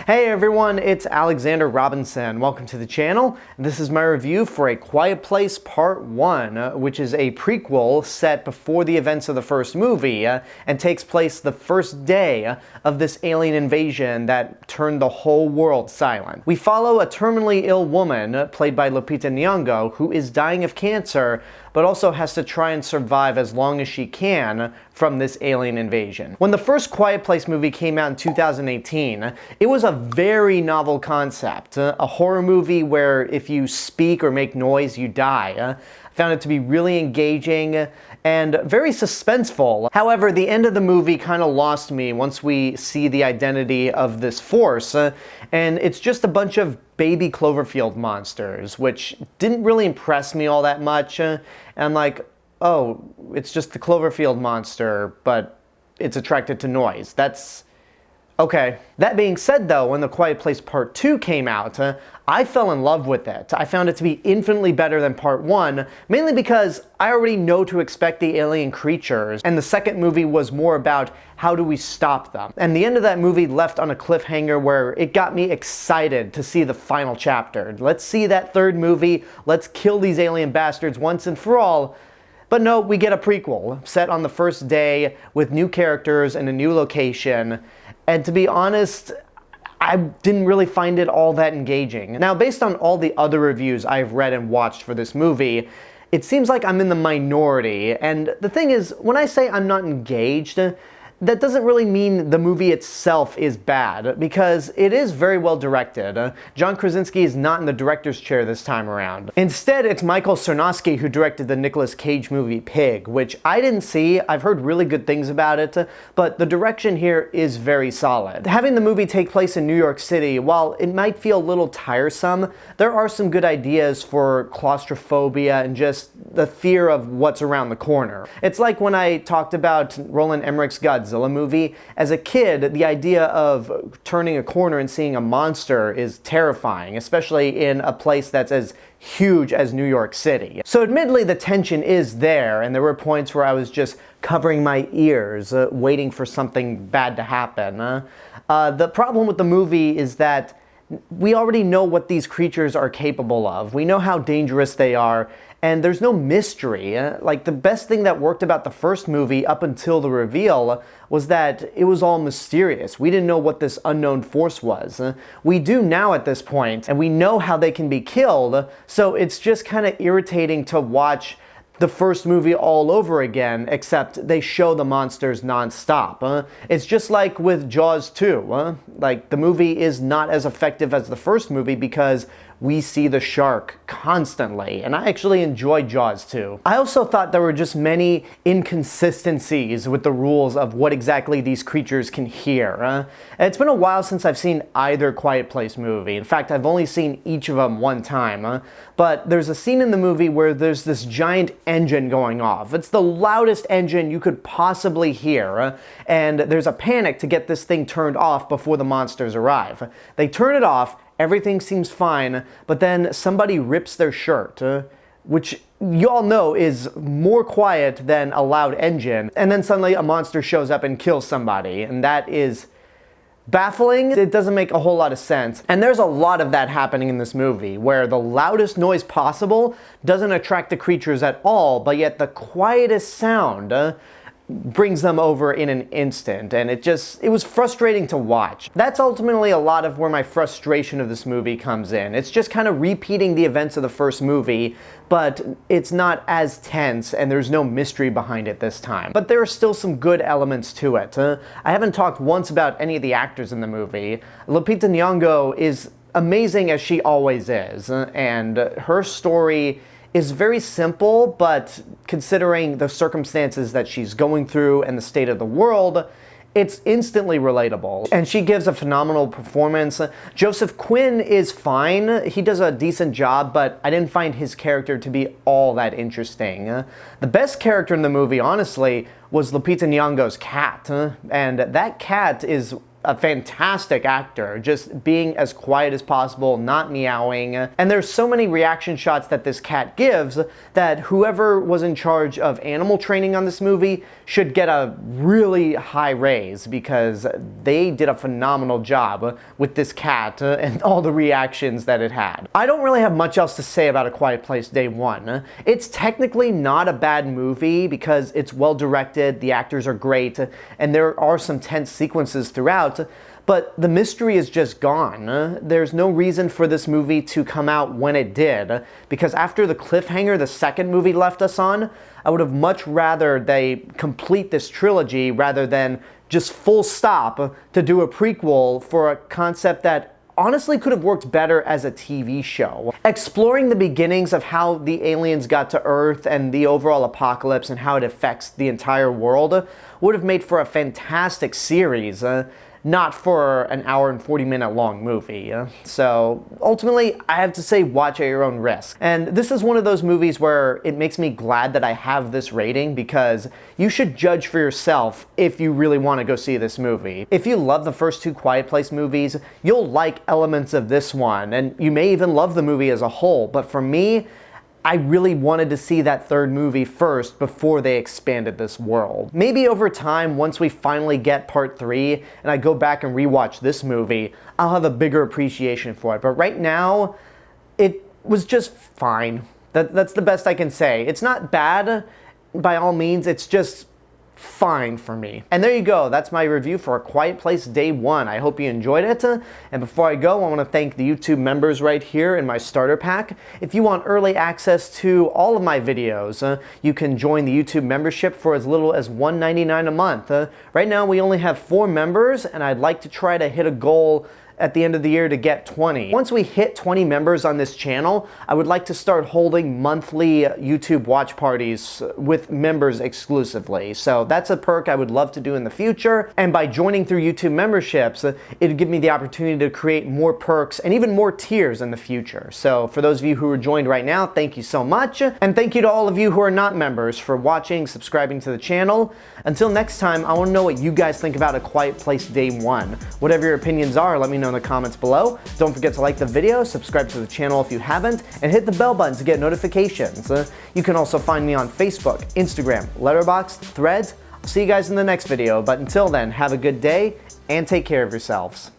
Hey everyone, it's Alexander Robinson. Welcome to the channel. This is my review for A Quiet Place Part 1, which is a prequel set before the events of the first movie and takes place the first day of this alien invasion that turned the whole world silent. We follow a terminally ill woman, played by Lupita Nyong'o, who is dying of cancer, but also has to try and survive as long as she can from this alien invasion. When the first Quiet Place movie came out in 2018, it was a very novel concept. A horror movie where if you speak or make noise, you die. I found it to be really engaging and very suspenseful. However, the end of the movie kind of lost me once we see the identity of this force, and it's just a bunch of baby Cloverfield monsters, which didn't really impress me all that much. And I'm like, oh, it's just the Cloverfield monster, but it's attracted to noise. That's okay. That being said though, when The Quiet Place Part 2 came out, I fell in love with it. I found it to be infinitely better than Part 1, mainly because I already know to expect the alien creatures, and the second movie was more about how do we stop them. And the end of that movie left on a cliffhanger where it got me excited to see the final chapter. Let's see that third movie, let's kill these alien bastards once and for all. But no, we get a prequel, set on the first day, with new characters and a new location, and to be honest, I didn't really find it all that engaging. Now, based on all the other reviews I've read and watched for this movie, it seems like I'm in the minority, and the thing is, when I say I'm not engaged, that doesn't really mean the movie itself is bad, because it is very well directed. John Krasinski is not in the director's chair this time around. Instead, it's Michael Sarnoski who directed the Nicolas Cage movie Pig, which I didn't see. I've heard really good things about it, but the direction here is very solid. Having the movie take place in New York City, while it might feel a little tiresome, there are some good ideas for claustrophobia and just the fear of what's around the corner. It's like when I talked about Roland Emmerich's Godzilla movie. As a kid, the idea of turning a corner and seeing a monster is terrifying, especially in a place that's as huge as New York City. So admittedly, the tension is there, and there were points where I was just covering my ears, waiting for something bad to happen. The problem with the movie is that we already know what these creatures are capable of. We know how dangerous they are, and there's no mystery. Like, the best thing that worked about the first movie up until the reveal was that it was all mysterious. We didn't know what this unknown force was. We do now at this point, and we know how they can be killed, so it's just kind of irritating to watch the first movie all over again, except they show the monsters non-stop. It's just like with Jaws 2. Like, the movie is not as effective as the first movie because we see the shark constantly, and I actually enjoyed Jaws 2. I also thought there were just many inconsistencies with the rules of what exactly these creatures can hear. It's been a while since I've seen either Quiet Place movie. In fact, I've only seen each of them one time. But there's a scene in the movie where there's this giant engine going off. It's the loudest engine you could possibly hear, and there's a panic to get this thing turned off before the monsters arrive. They turn it off, everything seems fine, but then somebody rips their shirt, which you all know is more quiet than a loud engine, and then suddenly a monster shows up and kills somebody, and that is baffling. It doesn't make a whole lot of sense. And there's a lot of that happening in this movie, where the loudest noise possible doesn't attract the creatures at all, but yet the quietest sound brings them over in an instant, and it was frustrating to watch. That's ultimately a lot of where my frustration of this movie comes in. It's just kind of repeating the events of the first movie, but it's not as tense, and there's no mystery behind it this time. But there are still some good elements to it. I haven't talked once about any of the actors in the movie. Lupita Nyong'o is amazing as she always is, and her story is very simple, but considering the circumstances that she's going through and the state of the world, it's instantly relatable. And she gives a phenomenal performance. Joseph Quinn is fine. He does a decent job, but I didn't find his character to be all that interesting. The best character in the movie, honestly, was Lupita Nyong'o's cat. And that cat is a fantastic actor, just being as quiet as possible, not meowing. And there's so many reaction shots that this cat gives that whoever was in charge of animal training on this movie should get a really high raise, because they did a phenomenal job with this cat and all the reactions that it had. I don't really have much else to say about A Quiet Place Day One. It's technically not a bad movie because it's well directed, the actors are great, and there are some tense sequences throughout, but the mystery is just gone. There's no reason for this movie to come out when it did, because after the cliffhanger the second movie left us on, I would have much rather they complete this trilogy rather than just full stop to do a prequel for a concept that honestly could have worked better as a TV show. Exploring the beginnings of how the aliens got to Earth and the overall apocalypse and how it affects the entire world would have made for a fantastic series, not for an hour and 40-minute long movie. So ultimately, I have to say watch at your own risk. And this is one of those movies where it makes me glad that I have this rating, because you should judge for yourself if you really want to go see this movie. If you love the first two Quiet Place movies, you'll like elements of this one, and you may even love the movie as a whole. But for me, I really wanted to see that third movie first before they expanded this world. Maybe over time, once we finally get part 3 and I go back and rewatch this movie, I'll have a bigger appreciation for it. But right now, it was just fine. That's the best I can say. It's not bad by all means, it's just fine for me. And there you go, that's my review for A Quiet Place Day One. I hope you enjoyed it. And before I go, I want to thank the YouTube members right here in my starter pack. If you want early access to all of my videos, you can join the YouTube membership for as little as $1.99 a month. Right now we only have 4 members, and I'd like to try to hit a goal at the end of the year to get 20. Once we hit 20 members on this channel, I would like to start holding monthly YouTube watch parties with members exclusively. So that's a perk I would love to do in the future. And by joining through YouTube memberships, it'd give me the opportunity to create more perks and even more tiers in the future. So for those of you who are joined right now, thank you so much. And thank you to all of you who are not members for watching, subscribing to the channel. Until next time, I want to know what you guys think about A Quiet Place Day One. Whatever your opinions are, let me know in the comments below. Don't forget to like the video, subscribe to the channel if you haven't, and hit the bell button to get notifications. You can also find me on Facebook, Instagram, Letterboxd, Threads. I'll see you guys in the next video, but until then, have a good day and take care of yourselves.